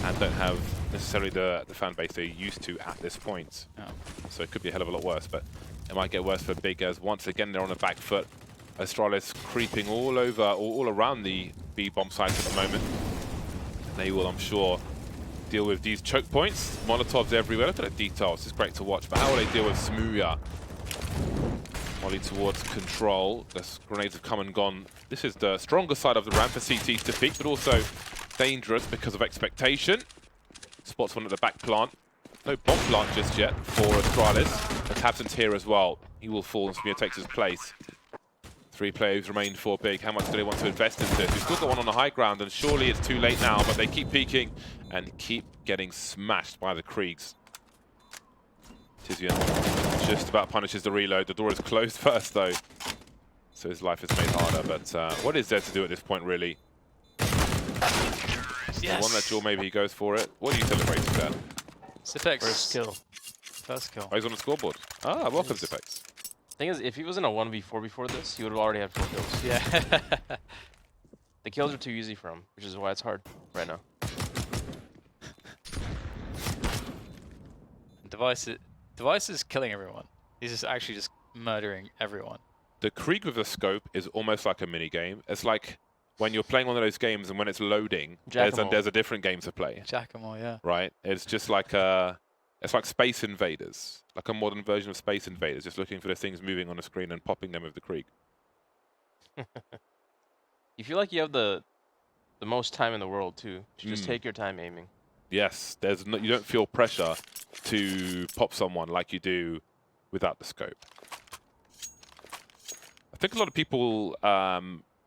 and don't have necessarily the fan base they're used to at this point. Oh. So it could be a hell of a lot worse, but it might get worse for Big as once again they're on the back foot. Astralis creeping all over, all around the B bomb site at the moment. They will, I'm sure, deal with these choke points. Molotovs everywhere. Look at the details. It's great to watch. But how will they deal with Smuya? Molly towards control. The grenades have come and gone. This is the stronger side of the ramp for CT to peak, but also dangerous because of expectation. Spots one at the back plant. No bomb plant just yet for Astralis. The Tabson's here as well. He will fall and Smuya takes his place. 3 players remain for Big. How much do they want to invest into this? We've still got one on the high ground, and surely it's too late now, but they keep peeking and keep getting smashed by the Kriegs. Tizian just about punishes the reload. The door is closed first, though, so his life is made harder. But what is there to do at this point, really? Yes. One that Jaw, maybe he goes for it. What are you celebrating there? Zipex. First kill. First kill. Oh, he's on the scoreboard. Ah, welcome, Zipex. Thing is, if he was in a 1v4 before this, he would have already had 4 kills. Yeah. The kills are too easy for him, which is why it's hard right now. Device is killing everyone. He's just actually just murdering everyone. The Krieg with the scope is almost like a mini game. It's like when you're playing one of those games and when it's loading, there's a different game to play. Jack 'em all, yeah. Right? It's just like It's like Space Invaders, like a modern version of Space Invaders, just looking for the things moving on the screen and popping them with the Krieg. You feel like you have the most time in the world too to just take your time aiming. Yes, there's no, you don't feel pressure to pop someone like you do without the scope. I think a lot of people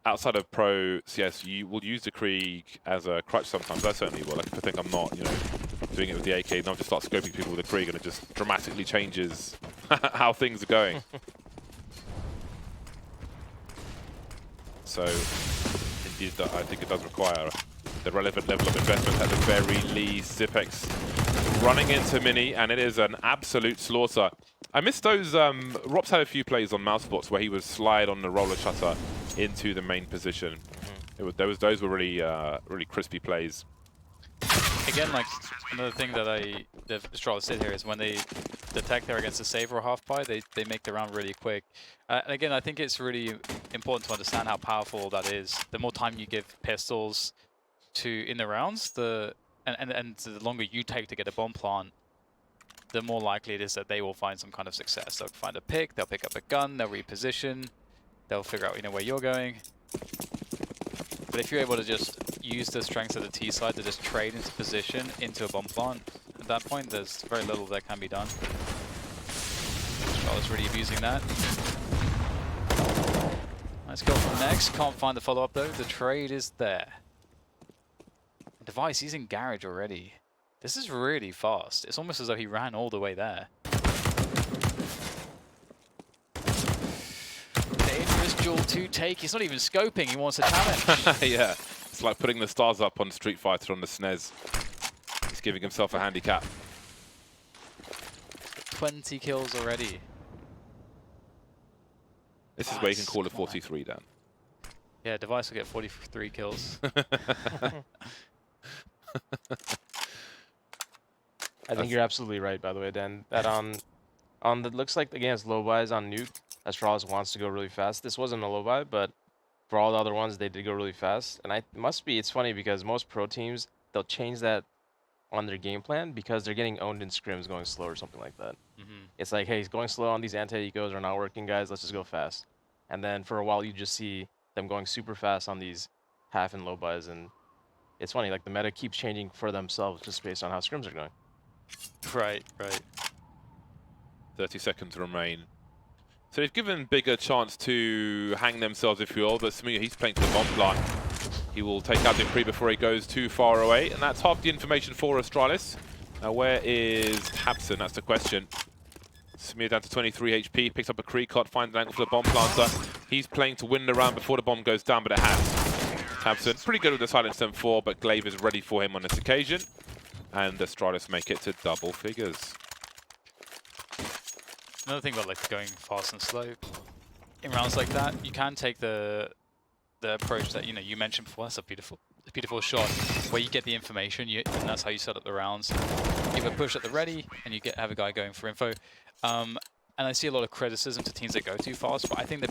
outside of pro CS, you will use the Krieg as a crutch sometimes. I certainly will. Like if I think I'm not, doing it with the AK, and I'll just start scoping people with the Krieg, and it just dramatically changes how things are going. So, indeed, I think it does require the relevant level of investment at the very least. Zipex running into Mini, and it is an absolute slaughter. I missed those. Rops had a few plays on mouse spots where he would slide on the roller shutter into the main position. Those were really really crispy plays. Again, like another thing that the Astralis did here is when they detect they're against a save or a half buy, they make the round really quick. And again, I think it's really important to understand how powerful that is. The more time you give pistols in the rounds, and the longer you take to get a bomb plant, the more likely it is that they will find some kind of success. They'll find a pick, they'll pick up a gun, they'll reposition, they'll figure out where you're going. But if you're able to just use the strengths of the T side to just trade into position into a bomb plant, at that point there's very little that can be done. Astralis really abusing that. Let's go for next. Can't find the follow-up though. The trade is there. Device, he's in garage already. This is really fast. It's almost as though he ran all the way there. Dangerous duel 2 take. He's not even scoping. He wants a challenge. Yeah, it's like putting the stars up on Street Fighter on the SNES. He's giving himself a handicap. 20 kills already. This is where you can call a 43 down. Yeah, Device will get 43 kills. I think you're absolutely right, by the way, Dan. That on the looks like against low buys on Nuke, Astralis wants to go really fast. This wasn't a low buy, but for all the other ones, they did go really fast. And it's funny because most pro teams, they'll change that on their game plan because they're getting owned in scrims going slow or something like that. It's like, hey, going slow on these anti-ecos are not working, guys. Let's just go fast. And then for a while, you just see them going super fast on these half and low buys. And it's funny, like the meta keeps changing for themselves just based on how scrims are going. Right, right. 30 seconds remain. So they've given Big a chance to hang themselves, if you will, but Smuya, he's playing to the bomb plant. He will take out the Pre before he goes too far away, and that's half the information for Astralis. Now, where is Habson? That's the question. Smuya down to 23 HP, picks up a Kree, can't find an angle for the bomb planter. He's playing to win the round before the bomb goes down, but it has. Habson, pretty good with the Silence M4, but Glaive is ready for him on this occasion. And Astralis make it to double figures. Another thing about like going fast and slow in rounds like that, you can take the approach that you mentioned before. That's a beautiful shot where you get the information, and that's how you set up the rounds. You have a push at the ready, and you have a guy going for info. And I see a lot of criticism to teams that go too fast, but I think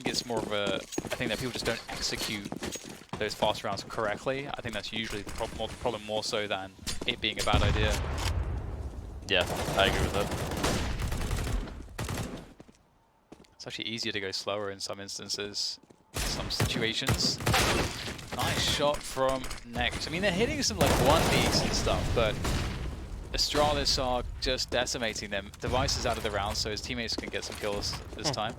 it's more of a thing that people just don't execute those fast rounds correctly. I think that's usually the problem more so than it being a bad idea. Yeah, I agree with that. It's actually easier to go slower in some instances, some situations. Nice shot from Next. I mean, they're hitting some like 1Ds and stuff, but Astralis are just decimating them. Device is out of the round, so his teammates can get some kills this time.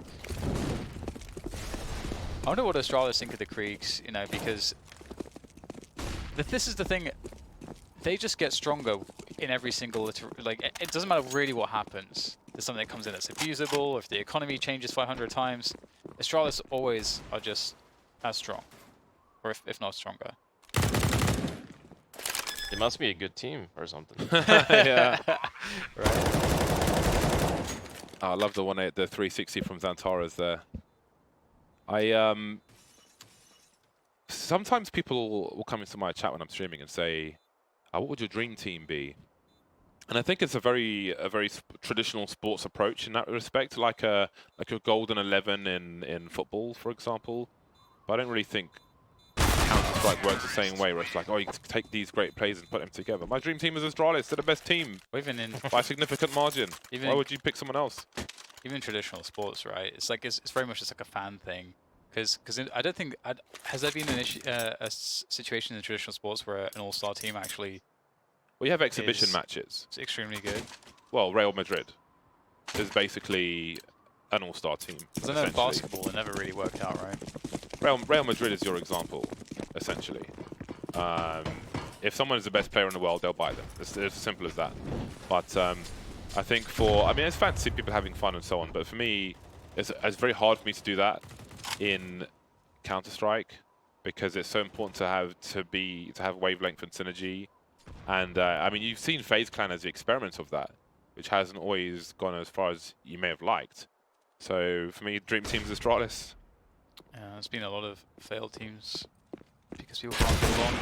I wonder what Astralis think of the Kriegs, because this is the thing. They just get stronger in every single, it doesn't matter really what happens. There's something that comes in that's abusable, or if the economy changes 500 times. Astralis always are just as strong, or if not stronger. It must be a good team or something. Yeah. Right. Oh, I love the 360 from Xantaras there. Sometimes people will come into my chat when I'm streaming and say, what would your dream team be? And I think it's a very traditional sports approach in that respect, like a golden 11 in football, for example. But I don't really think counter Counter-Strike works the same way, where it's like, oh, you can take these great players and put them together. My dream team is Astralis. They're the best team Even in by a significant margin. Even Why in- would you pick someone else? even traditional sports, right? It's like it's very much just like a fan thing. Because I don't think has there been a situation in traditional sports where an all-star team actually We have exhibition is matches. extremely good? Well, Real Madrid is basically an all-star team. Because I know in essentially. basketball it never really worked out, right? Real Madrid is your example, essentially. If someone is the best player in the world, they'll buy them. It's as simple as that. But I think I mean, it's fantasy, people having fun and so on, but for me, it's very hard for me to do that in Counter-Strike because it's so important to have wavelength and synergy. And I mean, you've seen FaZe Clan as the experiment of that, which hasn't always gone as far as you may have liked. So for me, dream team is Astralis. There's been a lot of failed teams because people can't get along.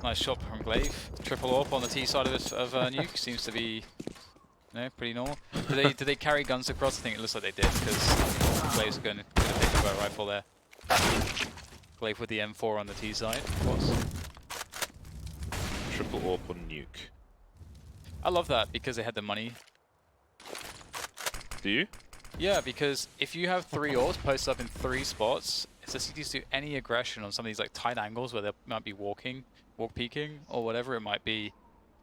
Nice shot from Glaive. Triple AWP on the T side of Nuke seems to be, pretty normal. Do they carry guns across? I think it looks like they did because Glaive's going to pick up a rifle there. Glaive with the M4 on the T side, of course. Triple AWP on Nuke. I love that because they had the money. Do you? Yeah, because if you have 3 AWPs posted up in 3 spots, if the CTs do any aggression on some of these like tight angles where they might be walk peeking or whatever it might be,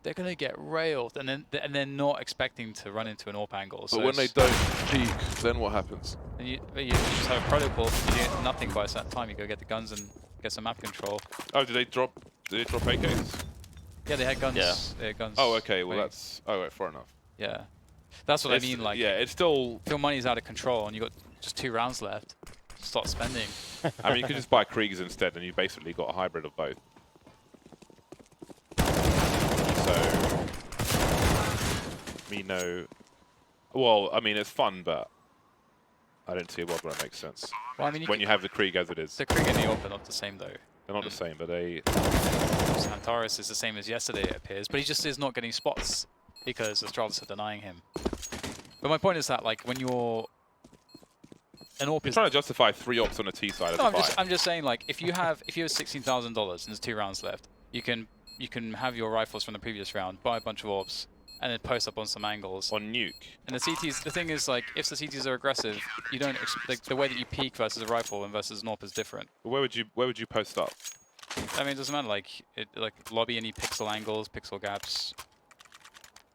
they're gonna get railed, and they're not expecting to run into an AWP angle. But So when they don't peek, then what happens? and you just have a protocol. You do nothing by a certain time. You go get the guns and get some map control. Oh, did they drop AKs? Yeah, they had guns. Yeah. They had guns. Oh, okay. Well, waiting. that's right. Fair enough. Yeah, that's what I mean. Like, yeah, it's still. if your money's out of control and you got just 2 rounds left, start spending. I mean, you could just buy Kriegers instead, and you basically got a hybrid of both. So, well, I mean, it's fun, but I don't see a world where that makes sense. Well, I mean, When you have the Krieg as it is, the Krieg and the AWP are not the same though. they're not the same, but they. Santaris is the same as yesterday, it appears, but he just is not getting spots because Astralis are denying him. But my point is that, like, when you're an AWP You're is... trying to justify 3 ops on a T side. No, as a buy. I'm just saying, like, if you have $16,000 and there's 2 rounds left, you can have your rifles from the previous round, buy a bunch of AWPs, and then post up on some angles. On Nuke. And the CTs, the thing is, like, if the CTs are aggressive, you don't like, the way that you peek versus a rifle and versus an AWP is different. But where would you post up? I mean, it doesn't matter. Like lobby any pixel angles, pixel gaps.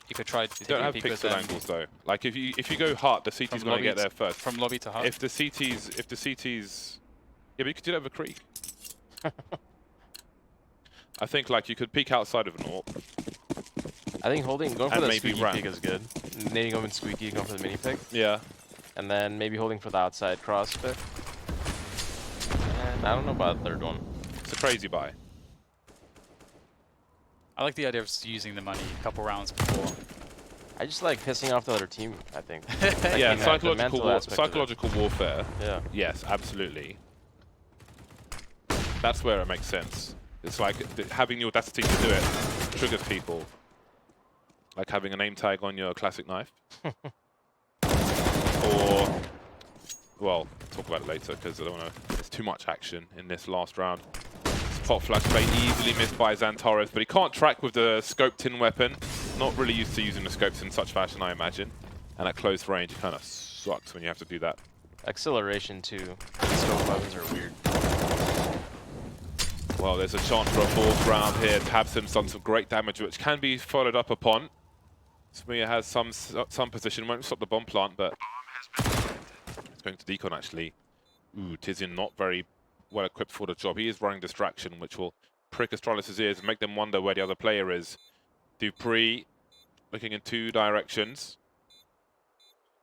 You could try to You take don't a have peek with pixel them angles though. Like if you go hard, the CT's from going to lobby get there first. From lobby to hub. If the CT's, yeah, but you could do that with Krieg. I think like you could peek outside of an AWP. I think going for And the maybe squeaky ramp. pick is good. Nading over squeaky, going for the mini pick. Yeah. And then maybe holding for the outside cross pick. And I don't know about the third one. It's a crazy buy. I like the idea of just using the money a couple rounds before. I just like pissing off the other team, I think. Yeah, the mental aspect of it. psychological warfare. Yeah. Yes, absolutely. That's where it makes sense. It's like having the audacity to do it triggers people. Like having a name tag on your classic knife. Or, well, talk about it later because I don't want to. There's too much action in this last round. Pop flash play easily missed by Xantares, but he can't track with the scoped in weapon. Not really used to using the scopes in such fashion, I imagine. And at close range, it kind of sucks when you have to do that. Acceleration too. Scope weapons are weird. Well, there's a chance for a 4th round here. Tabson's done some great damage, which can be followed up upon. Smia has some position, won't stop the bomb plant, but it's going to decon actually. Ooh, Tizian not very well equipped for the job. He is running distraction, which will prick Astralis' ears and make them wonder where the other player is. Dupree looking in 2 directions.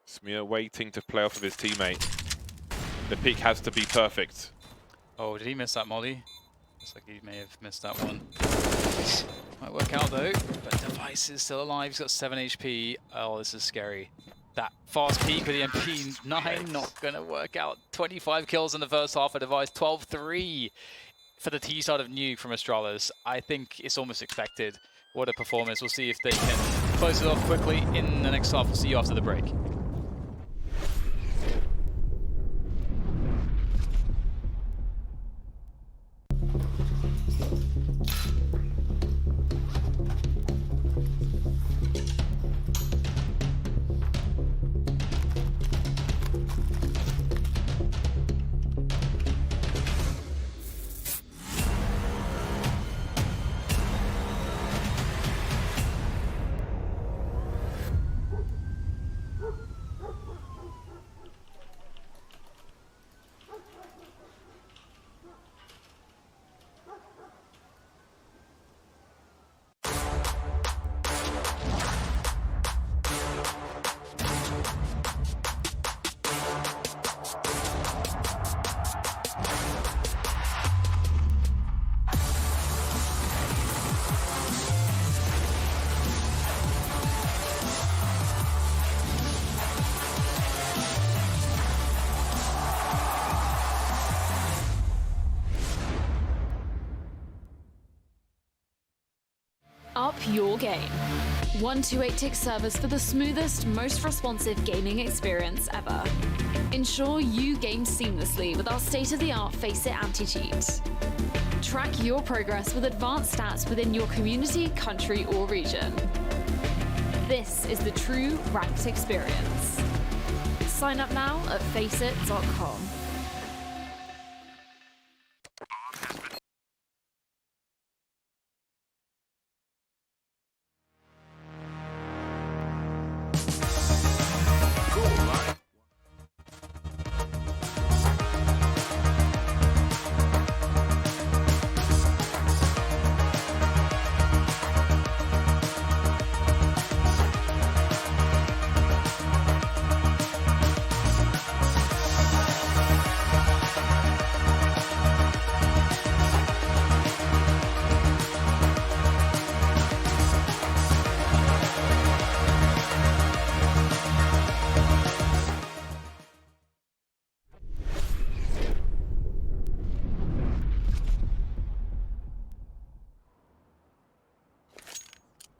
Smia waiting to play off of his teammate. The peak has to be perfect. Oh, did he miss that molly? Looks like he may have missed that one. Might work out though, but Device is still alive. He's got 7 HP. Oh, this is scary. That fast peek with the MP9 not gonna work out. 25 kills in the first half of Device, 12-3 for the T side of Nuke from Astralis. I think it's almost expected. What a performance. We'll see if they can close it off quickly in the next half. We'll see you after the break. your game. 128-tick servers for the smoothest, most responsive gaming experience ever. Ensure you game seamlessly with our state-of-the-art FACEIT anti-cheat. Track your progress with advanced stats within your community, country, or region. This is the true ranked experience. Sign up now at FACEIT.com.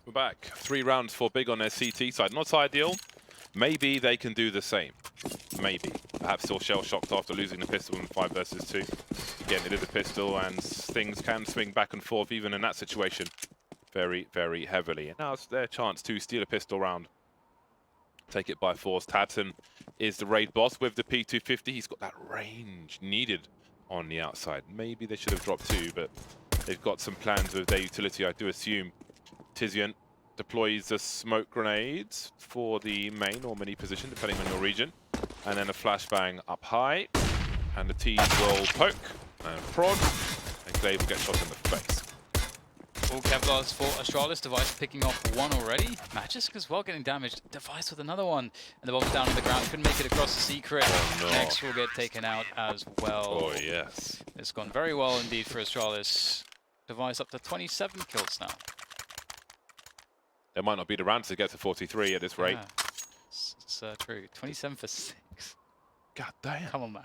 We're back. 3 rounds for Big on their CT side. Not ideal. Maybe they can do the same. Maybe. Perhaps still shell-shocked after losing the pistol in 5 versus 2. Again, it is a pistol, and things can swing back and forth even in that situation very, very heavily. And now it's their chance to steal a pistol round. Take it by force. Tadson is the raid boss with the P250. He's got that range needed on the outside. Maybe they should have dropped 2, but they've got some plans with their utility, I do assume. Tizian deploys the smoke grenades for the main or mini position, depending on your region. And then a flashbang up high. And the T's will poke and prod. And Glaive will get shot in the face. All Kevlars for Astralis. Device picking off 1 already. Magisk as well getting damaged. Device with another one. And the bomb's down on the ground. Couldn't make it across the secret. Oh, no. Next will get taken out as well. Oh, yes. It's gone very well indeed for Astralis. Device up to 27 kills now. There might not be the round to get to 43 at this rate. Yeah, it's true. 27 for 6. God damn. Come on, man.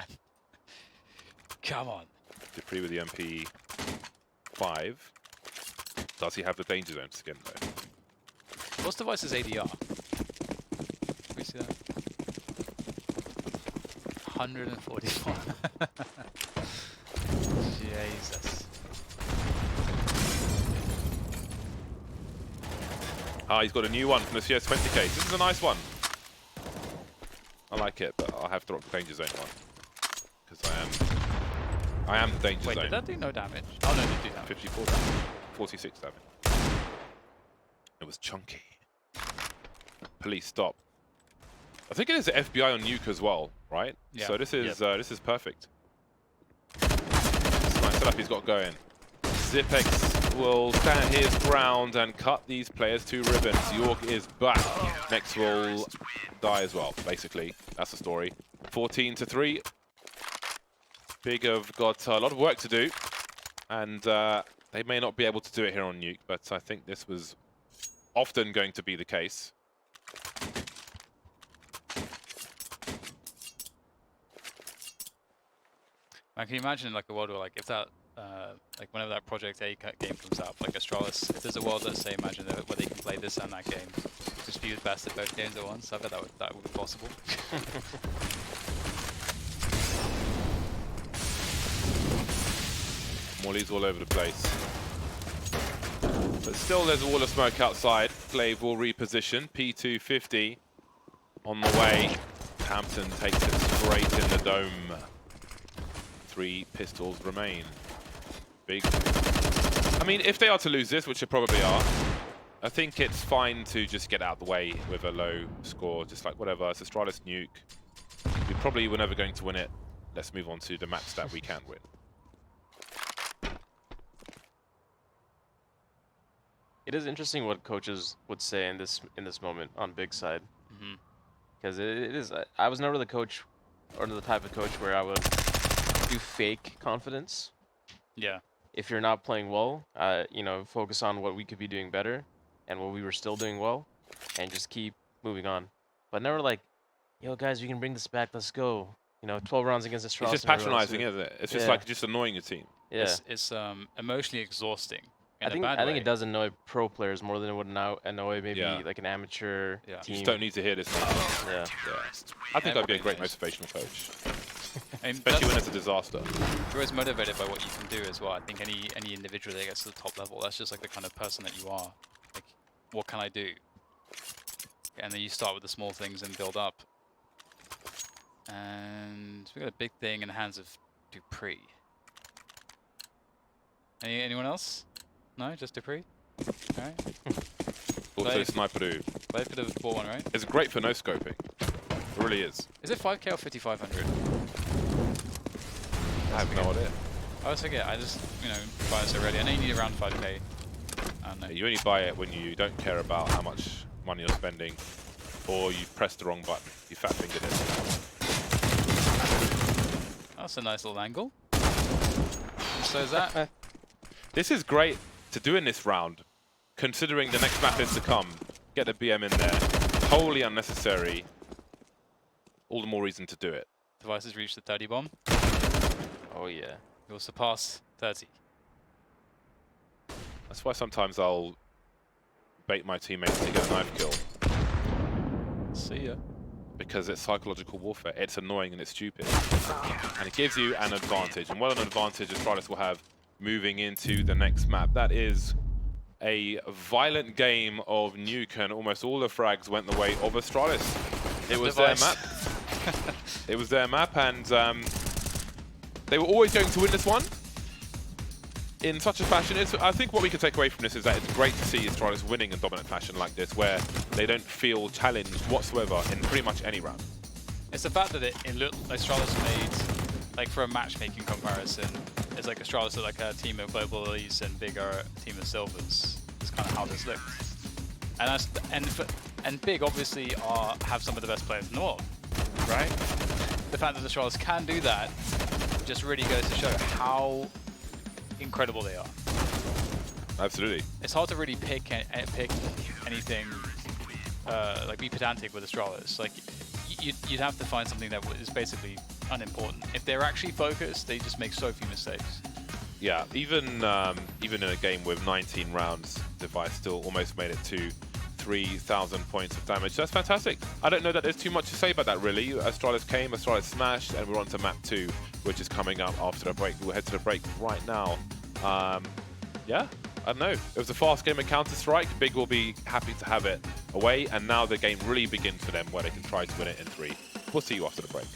Come on. Dupree with the MP5. Does he have the danger zones again, though? What's Device's ADR? Can we see that? 144. Jesus. Ah, he's got a new one from the CS20 case. This is a nice one. I like it, but I'll have to drop the danger zone one. Because I am the danger Wait, zone. did that do no damage? Oh no, it did do damage. 54 damage. 46 damage. It was chunky. Police stop. I think it is the FBI on Nuke as well, right? Yeah. So this is perfect. It's a nice setup he's got going. Zipex will stand his ground and cut these players to ribbons. York is back. Next will die as well, basically. That's the story. 14-3. Big have got a lot of work to do. And they may not be able to do it here on Nuke, but I think this was often going to be the case. Man, can you imagine like a world where like if that like whenever that Project A game comes out, like Astralis, if there's a world, let's say, imagine that where they can play this and that game, just be the best at both games at once. I bet that would be possible. Molly's all over the place. But still there's a wall of smoke outside. Glaive will reposition. P250 on the way. Hampton takes it straight in the dome. 3 pistols remain. Big. I mean, if they are to lose this, which they probably are, I think it's fine to just get out of the way with a low score, just like whatever. It's Astralis Nuke. We probably were never going to win it. Let's move on to the match that we can win. It is interesting what coaches would say in this moment on Big side, because it is. I was never the coach or the type of coach where I would do fake confidence. Yeah. If you're not playing well, you know, focus on what we could be doing better and what we were still doing well, and just keep moving on. But never like, yo guys, we can bring this back. Let's go. You know, 12 rounds against Astralis. It's just patronizing, isn't it? It's just like just annoying your team. Yeah. It's emotionally exhausting in I a think bad I think way. it does annoy pro players more than it would annoy maybe Yeah. like an amateur Yeah. You team. just don't need to hear this now. Yeah. I think I'd be a Very great nice. motivational coach, And especially when that's- it's a disaster. you're always motivated by what you can do as well. I think any individual that gets to the top level, that's just like the kind of person that you are. Like, what can I do? And then you start with the small things and build up. And we got a big thing in the hands of Dupree. Anyone else? No, just Dupree? Alright. Also, Play- Sniperoo. Life could have bought one, right? It's great for no scoping. It really is. Is it 5k or 5500? I have no idea. I always forget, I just, buy it so ready. I know you need around 5k. I don't know. You only buy it when you don't care about how much money you're spending, or you pressed the wrong button. You fat fingered it. That's a nice little angle. And so is that. This is great to do in this round, considering the next map is to come. Get the BM in there. Totally unnecessary. All the more reason to do it. Device has reached the 30 bomb. Oh yeah. It will surpass 30. That's why sometimes I'll bait my teammates to get a knife kill, See ya. because it's psychological warfare. It's annoying and it's stupid. And it gives you an advantage. And what an advantage Astralis will have moving into the next map. That is a violent game of Nuke, and almost all the frags went the way of Astralis. It was their Device. map. It was their map, and they were always going to win this one in such a fashion. I think what we can take away from this is that it's great to see Astralis winning in dominant fashion like this, where they don't feel challenged whatsoever in pretty much any round. It's the fact that it looked like Astralis made, like for a matchmaking comparison, it's like Astralis are like a team of global elites and Big are a team of silvers. That's kind of how this looked. And that's and Big obviously have some of the best players in the world, right? The fact that Astralis can do that just really goes to show how incredible they are. Absolutely. It's hard to really pick anything, like be pedantic with Astralis. Like you'd have to find something that is basically unimportant. If they're actually focused, they just make so few mistakes. Yeah, even in a game with 19 rounds, Device still almost made it to 3,000 points of damage. That's fantastic. I don't know that there's too much to say about that, really. Astralis came, Astralis smashed, and we're on to map 2, which is coming up after the break. We'll head to the break right now. Yeah, I don't know. It was a fast game of Counter-Strike. Big will be happy to have it away, and now the game really begins for them, where they can try to win it in 3. We'll see you after the break.